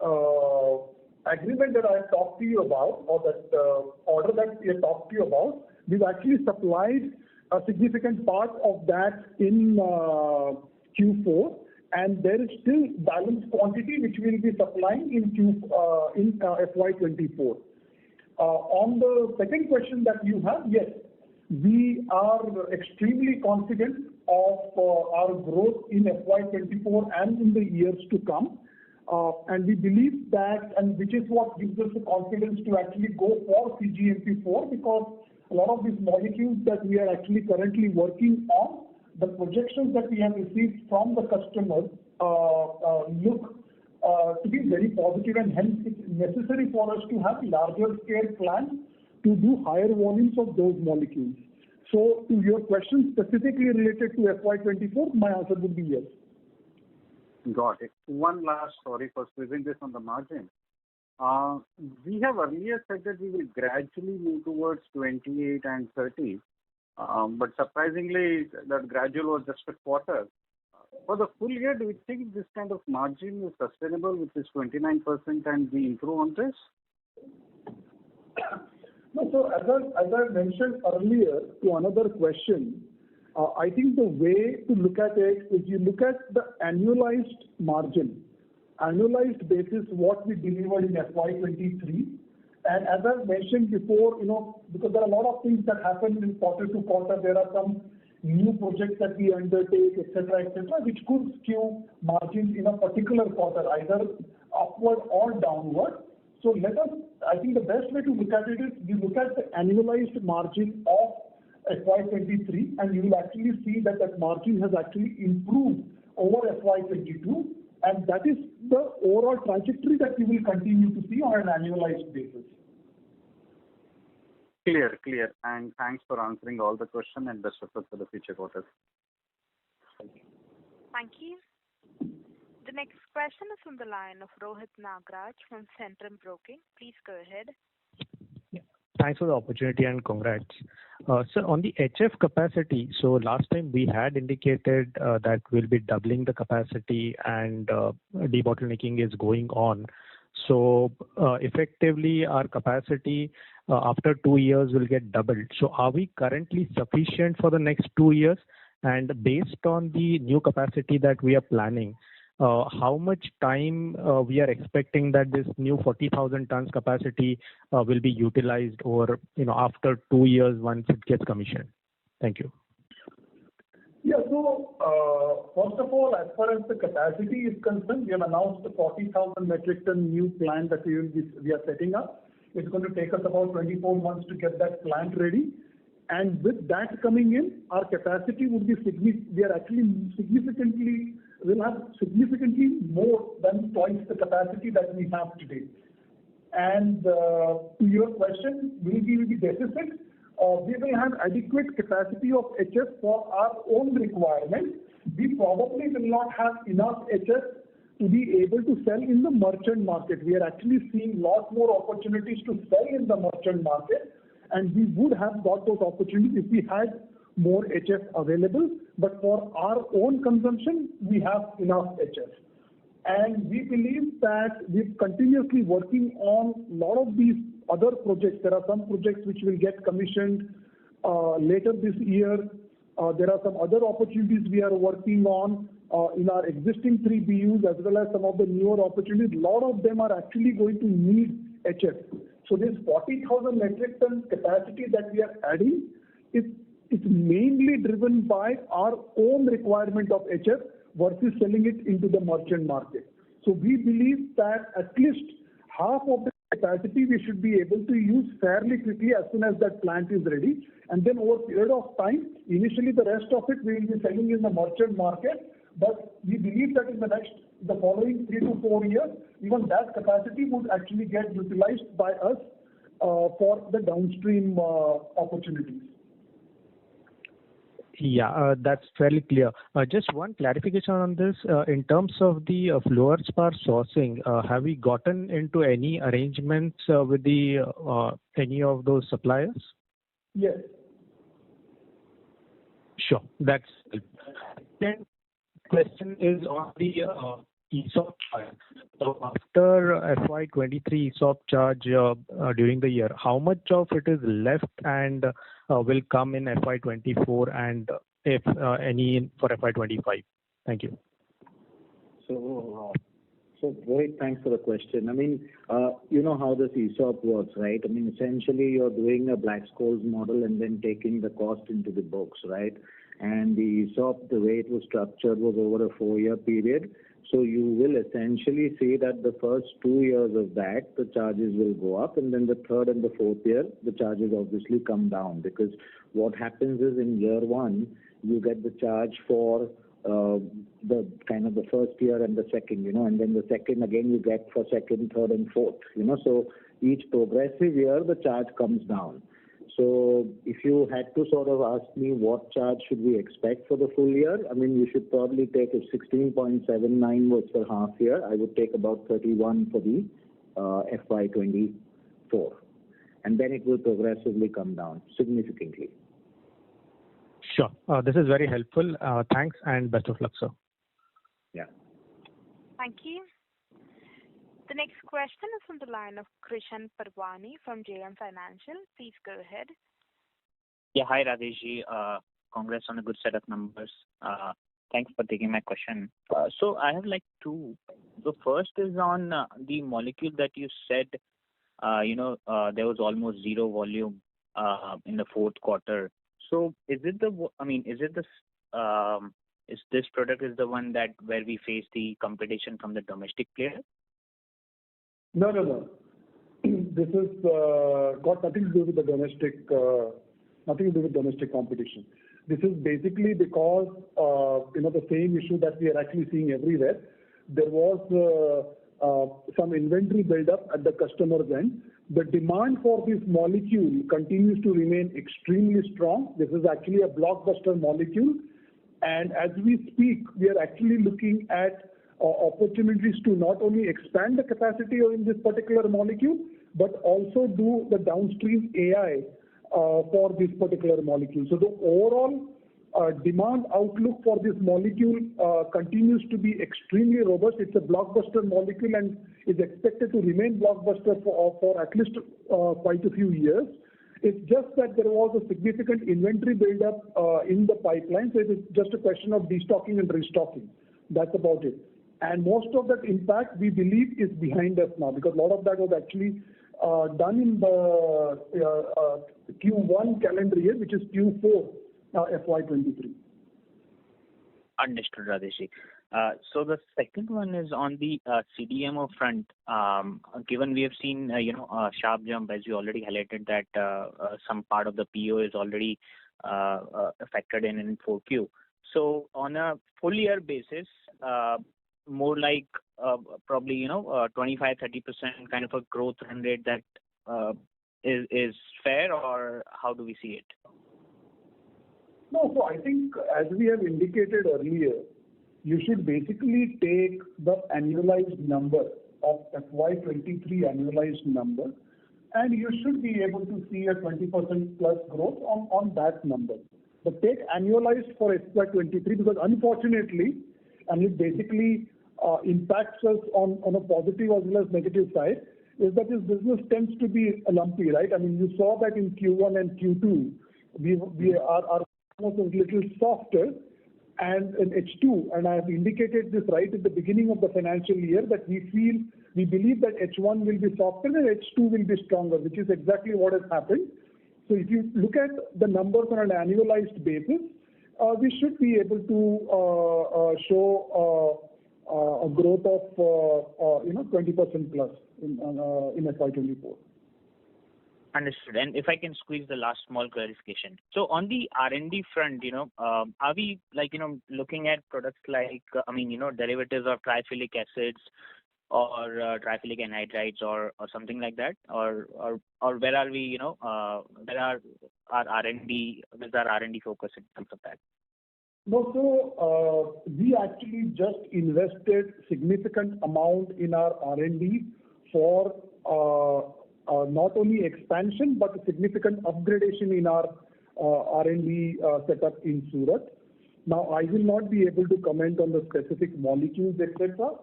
agreement that I talked to you about, or that order that we have talked to you about, we've actually supplied a significant part of that in Q4, and there is still balanced quantity which we will be supplying in FY24. On the second question that you have, yes, we are extremely confident of our growth in FY24 and in the years to come. And we believe that, and which is what gives us the confidence to actually go for CGMP4, because a lot of these molecules that we are actually currently working on, the projections that we have received from the customers look to be very positive, and hence it's necessary for us to have larger scale plants to do higher volumes of those molecules. So to your question specifically related to FY24, my answer would be yes. Got it. One last, sorry for squeezing this on the margin. We have earlier said that we will gradually move towards 28 and 30, but surprisingly, that gradual was just a quarter. For the full year, do you think this kind of margin is sustainable with this 29% and we improve on this? No, so as I mentioned earlier to another question, I think the way to look at it is you look at the annualized margin, annualized basis what we delivered in FY23. And as I mentioned before, because there are a lot of things that happen in quarter to quarter, there are some new projects that we undertake, etc., which could skew margins in a particular quarter, either upward or downward. So I think the best way to look at it is you look at the annualized margin of FY23, and you will actually see that that margin has actually improved over FY22, and that is the overall trajectory that we will continue to see on an annualized basis. Clear. And thanks for answering all the questions and best of luck for the future quarters. Thank you. The next question is from the line of Rohit Nagraj from Centrum Broking. Please go ahead. Yeah. Thanks for the opportunity and congrats. So on the HF capacity, so last time we had indicated that we'll be doubling the capacity and debottlenecking is going on. So effectively our capacity after 2 years will get doubled. So are we currently sufficient for the next 2 years? And based on the new capacity that we are planning, how much time we are expecting that this new 40,000 tons capacity will be utilized over, after 2 years once it gets commissioned? Thank you. Yeah, so first of all, as far as the capacity is concerned, we have announced the 40,000 metric ton new plant that we are setting up. It's going to take us about 24 months to get that plant ready. And with that coming in, our capacity would be we'll have significantly more than twice the capacity that we have today. And to your question, will we be deficit? We will have adequate capacity of HF for our own requirement. We probably will not have enough HF to be able to sell in the merchant market. We are actually seeing lot more opportunities to sell in the merchant market, and we would have got those opportunities if we had more HF available. But for our own consumption, we have enough HF. And we believe that we're continuously working on a lot of these other projects. There are some projects which will get commissioned later this year. There are some other opportunities we are working on in our existing 3 BUs as well as some of the newer opportunities. A lot of them are actually going to need HF. So this 40,000 metric ton capacity that we are adding, it's mainly driven by our own requirement of HF versus selling it into the merchant market. So we believe that at least half of the capacity we should be able to use fairly quickly as soon as that plant is ready. And then over a period of time, initially the rest of it we will be selling in the merchant market. But we believe that in the following 3 to 4 years, even that capacity would actually get utilized by us for the downstream opportunities. Yeah, that's fairly clear. Just one clarification on this. In terms of the fluorspar sourcing, have we gotten into any arrangements with any of those suppliers? Yes. Sure. That's then question is on the ESOP charge. So after FY23 ESOP charge during the year, how much of it is left and will come in FY24 and if any for FY25? Thank you. So Rohit, thanks for the question. I mean, you know how this ESOP works, right? I mean, essentially you're doing a Black-Scholes model and then taking the cost into the books, right? And the ESOP, the way it was structured was over a 4-year period. So you will essentially see that the first 2 years of that, the charges will go up, and then the third and the fourth year, the charges obviously come down, because what happens is in year 1, you get the charge for the kind of the first year and the second, and then the second again you get for second, third and fourth, so each progressive year the charge comes down. So if you had to sort of ask me what charge should we expect for the full year, I mean, you should probably take if 16.79 was for half year, I would take about 31 for the FY24. And then it will progressively come down significantly. Sure. This is very helpful. Thanks and best of luck, sir. Yeah. Thank you. The next question is from the line of Krishan Parwani from JM Financial. Please go ahead. Yeah, hi Radeshji. Congrats on a good set of numbers. Thanks for taking my question. So I have like two. The first is on the molecule that you said, there was almost zero volume in the fourth quarter. So is it is this product is the one that where we face the competition from the domestic player? No. This is got nothing to do with the domestic competition. This is basically because the same issue that we are actually seeing everywhere. There was some inventory build-up at the customer's end. The demand for this molecule continues to remain extremely strong. This is actually a blockbuster molecule, and as we speak, we are actually looking at opportunities to not only expand the capacity in this particular molecule, but also do the downstream AI for this particular molecule. So the overall demand outlook for this molecule continues to be extremely robust. It's a blockbuster molecule and is expected to remain blockbuster for at least quite a few years. It's just that there was a significant inventory build-up in the pipeline, so it is just a question of destocking and restocking. That's about it. And most of that impact, we believe, is behind us now, because a lot of that was actually done in the Q1 calendar year, which is Q4 FY23. Understood, Radeshji. So the second one is on the CDMO front. Given we have seen a sharp jump, as you already highlighted, that some part of the PO is already factored in 4Q. So on a full year basis, more like probably 25-30% kind of a growth run rate that is fair, or how do we see it? No, so I think as we have indicated earlier, you should basically take the annualized number of FY23 annualized number, and you should be able to see a 20% plus growth on that number. But take annualized for FY23, because unfortunately, and it basically impacts us on a positive as well as negative side, is that this business tends to be lumpy, right? I mean, you saw that in Q1 and Q2, we are almost a little softer, and in H2, and I have indicated this right at the beginning of the financial year, that we believe that H1 will be softer and H2 will be stronger, which is exactly what has happened. So if you look at the numbers on an annualized basis, we should be able to show a growth of 20% plus in FY24. Understood. And if I can squeeze the last small clarification. So on the R&D front, are we looking at products like, derivatives of triphilic acids or triphilic anhydrides or something like that? Or where are we, where are our R&D, where's our R&D focus in terms of that? No, so we actually just invested significant amount in our R&D for not only expansion, but a significant upgradation in our R&D setup in Surat. Now, I will not be able to comment on the specific molecules, etc.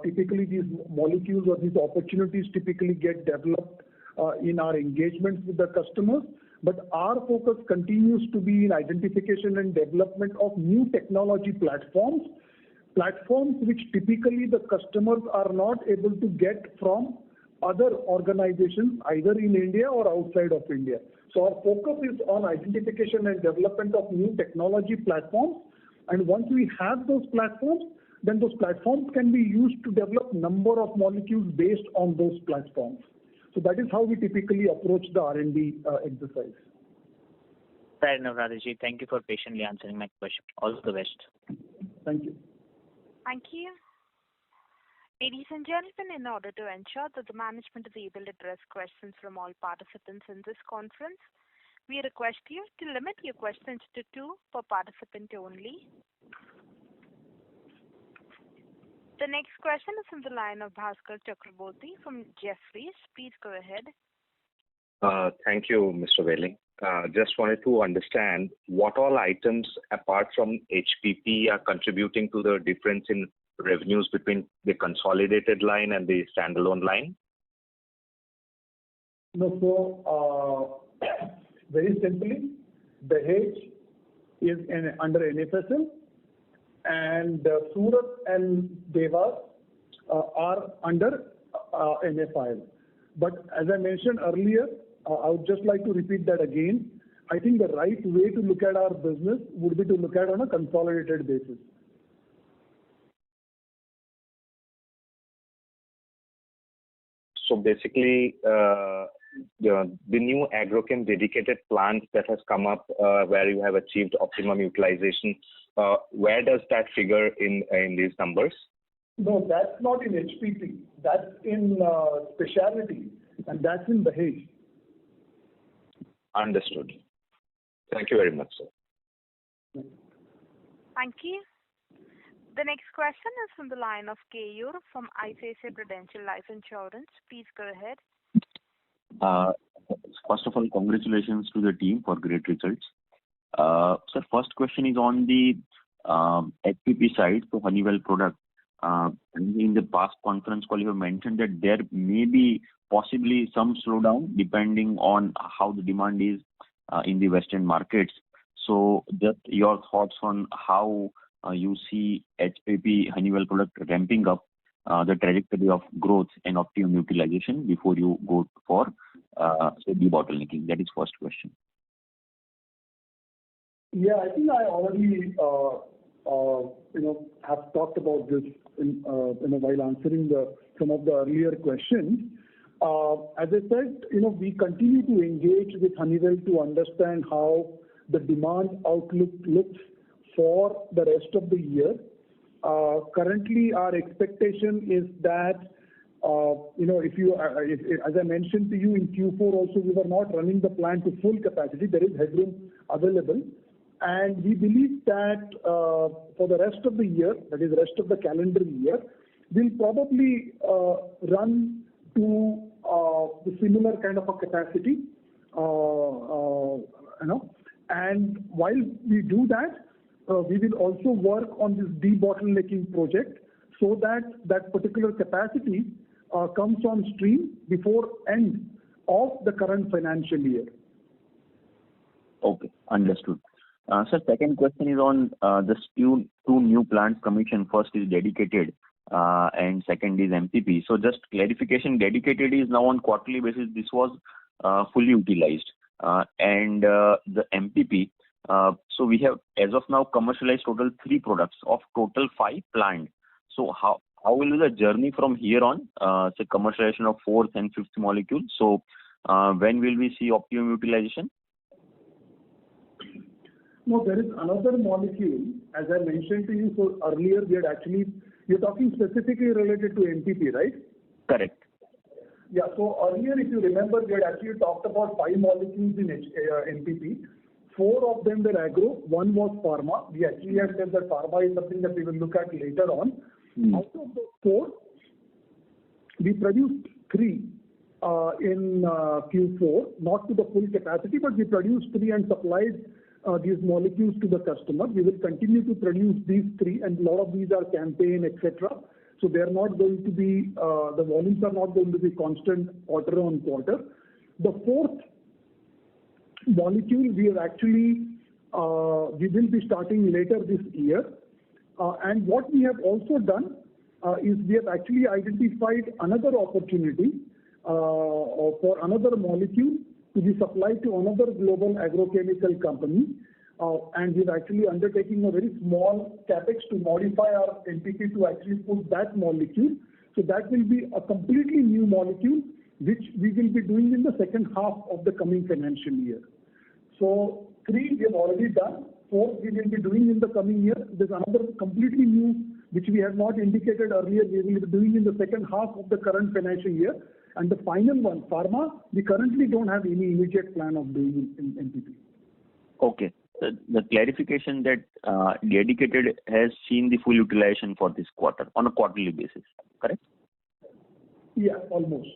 Typically, these molecules or these opportunities typically get developed in our engagements with the customers. But our focus continues to be in identification and development of new technology platforms which typically the customers are not able to get from other organizations, either in India or outside of India. So our focus is on identification and development of new technology platforms. And once we have those platforms, then those platforms can be used to develop number of molecules based on those platforms. So that is how we typically approach the R&D exercise. Fair enough, Radeshji. Thank you for patiently answering my question. All the best. Thank you. Thank you. Ladies and gentlemen, in order to ensure that the management is able to address questions from all participants in this conference, we request you to limit your questions to 2 per participant only. The next question is from the line of Bhaskar Chakraborty from Jefferies. Please go ahead. Thank you, Mr. Welling. Just wanted to understand what all items apart from HPP are contributing to the difference in revenues between the consolidated line and the standalone line? No, so very simply, the Dahej is under NFSL, and Surat and Devas are under NFIL. But as I mentioned earlier, I would just like to repeat that again. I think the right way to look at our business would be to look at on a consolidated basis. So basically, the new agrochem dedicated plant that has come up, where you have achieved optimum utilization, where does that figure in these numbers? No, that's not in HPP. That's in specialty, and that's in Dahej. Understood. Thank you very much, sir. Thank you. The next question is from the line of Keyur from ICICI Prudential Life Insurance. Please go ahead. First of all, congratulations to the team for great results. So first question is on the HPP side, so Honeywell product. In the past conference call, you have mentioned that there may be possibly some slowdown depending on how the demand is in the Western markets. So just your thoughts on how you see HPP Honeywell product ramping up the trajectory of growth and optimum utilization before you go for say debottlenecking. That is first question. Yeah, I think I already have talked about this while answering some of the earlier questions. As I said, we continue to engage with Honeywell to understand how the demand outlook looks for the rest of the year. Currently, our expectation is that, as I mentioned to you in Q4 also, we were not running the plant to full capacity. There is headroom available. And we believe that for the rest of the year, that is rest of the calendar year, we'll probably run to the similar kind of a capacity. And while we do that, we will also work on this debottlenecking project so that that particular capacity comes on stream before end of the current financial year. Okay, understood. Sir, second question is on the two new plants commission. First is dedicated and second is MPP. So just clarification, dedicated is now on quarterly basis. This was fully utilized. And the MPP, so we have as of now commercialized total 3 products of total 5 planned. So how will be the journey from here on, say commercialization of 4th and 5th molecule? So when will we see optimum utilization? No, there is another molecule, as I mentioned to you. So earlier, you're talking specifically related to MPP, right? Correct. Yeah, so earlier, if you remember, we had actually talked about 5 molecules in MPP. 4 of them were agro, 1 was pharma. We actually had said that pharma is something that we will look at later on. Out of those 4, we produced 3 in Q4, not to the full capacity, but we produced 3 and supplied these molecules to the customer. We will continue to produce these 3, and a lot of these are campaign, etc. So they are not going to be, the volumes are not going to be constant quarter on quarter. The 4th molecule, we will be starting later this year. And what we have also done is we have actually identified another opportunity for another molecule to be supplied to another global agrochemical company. And we're actually undertaking a very small capex to modify our MPP to actually put that molecule. So that will be a completely new molecule, which we will be doing in the second half of the coming financial year. So 3 we have already done. 4 we will be doing in the coming year. There's another completely new, which we have not indicated earlier, we will be doing in the second half of the current financial year. And the final one, pharma, we currently don't have any immediate plan of doing in MPP. Okay. The clarification that dedicated has seen the full utilization for this quarter on a quarterly basis, correct? Yeah, almost.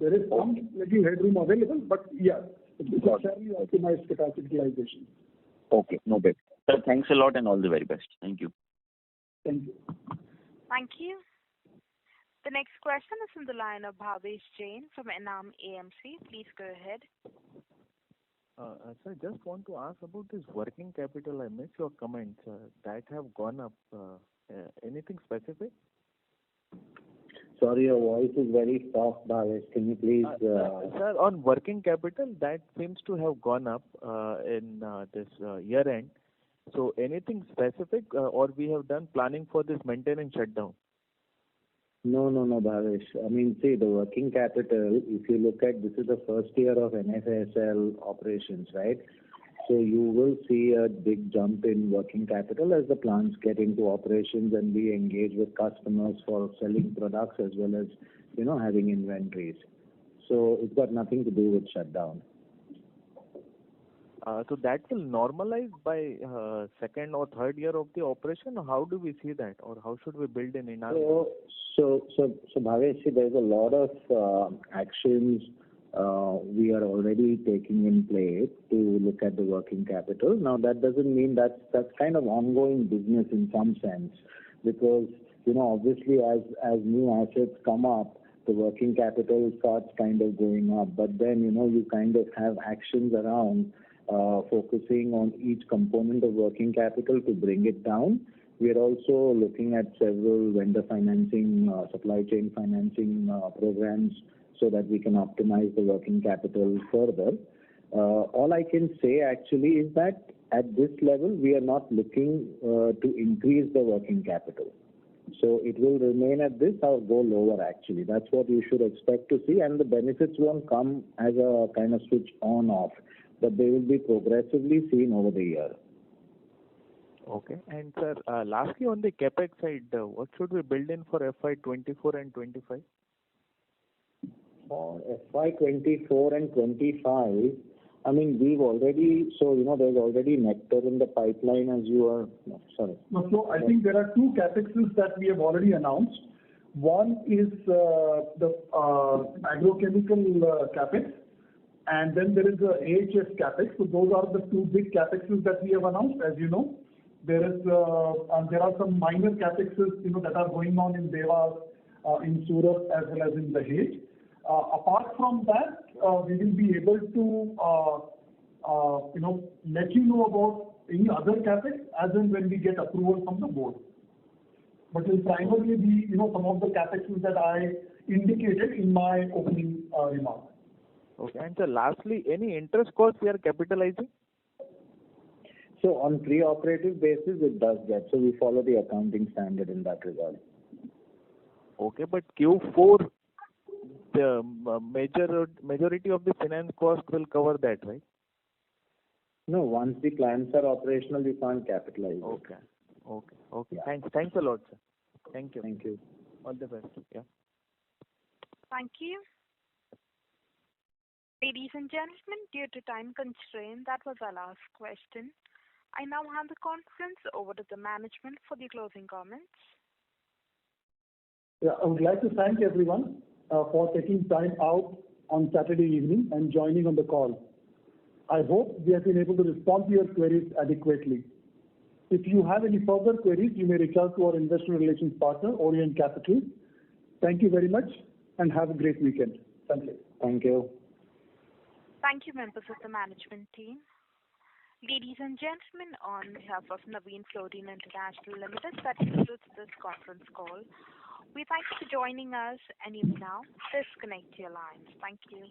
There is some little headroom available, but yeah, it's a fairly optimized capacity utilization. Okay, no bad. Sir, thanks a lot and all the very best. Thank you. Thank you. Thank you. The next question is from the line of Bhavesh Jain from Enam AMC. Please go ahead. Sir, just want to ask about this working capital. I missed your comments that have gone up. Anything specific? Sorry, your voice is very soft, Bhavesh. Can you please... Sir, on working capital, that seems to have gone up in this year end. So anything specific or we have done planning for this maintenance shutdown? No, Bhavesh. I mean, see, the working capital, if you look at, this is the first year of NFASL operations, right? So you will see a big jump in working capital as the plants get into operations and we engage with customers for selling products as well as, having inventories. So it's got nothing to do with shutdown. So that will normalize by second or third year of the operation. How do we see that, or how should we build in our? So Bhavesh, see, there's a lot of actions we are already taking in play to look at the working capital. Now that doesn't mean that's kind of ongoing business in some sense, because obviously as new assets come up, the working capital starts kind of going up. But then you kind of have actions around focusing on each component of working capital to bring it down. We are also looking at several vendor financing, supply chain financing programs so that we can optimize the working capital further. All I can say actually is that at this level, we are not looking to increase the working capital. So it will remain at this or go lower actually. That's what you should expect to see, and the benefits won't come as a kind of switch on off, but they will be progressively seen over the year. Okay. And sir, lastly on the capex side, what should we build in for FY24 and 25? For FY24 and 25, I mean, we've already, there's already nectar in the pipeline as you are, sorry. No, so I think there are two capexes that we have already announced. One is the agrochemical capex, and then there is the AHS capex. So those are the two big capexes that we have announced. As you know, there are some minor capexes, that are going on in Dewas, in Surat as well as in Dahej. Apart from that, we will be able to, let you know about any other capex as and when we get approval from the board. But it will primarily be, some of the capexes that I indicated in my opening remarks. Okay. And so lastly, any interest cost we are capitalizing? So on pre-operative basis, it does get. So we follow the accounting standard in that regard. Okay, but Q4, the majority of the finance cost will cover that, right? No, once the plants are operational, we can't capitalize. Okay. Yeah. Thanks a lot, sir. Thank you. Thank you. All the best. Yeah. Thank you. Ladies and gentlemen, due to time constraint, that was our last question. I now hand the conference over to the management for the closing comments. Yeah, I would like to thank everyone for taking time out on Saturday evening and joining on the call. I hope we have been able to respond to your queries adequately. If you have any further queries, you may reach out to our investor relations partner, Orient Capital. Thank you very much and have a great weekend. Thank you. Thank you. Thank you, members of the management team. Ladies and gentlemen, on behalf of Navin Fluorine International Limited, that concludes this conference call. We thank you for joining us, and you may now disconnect your lines. Thank you.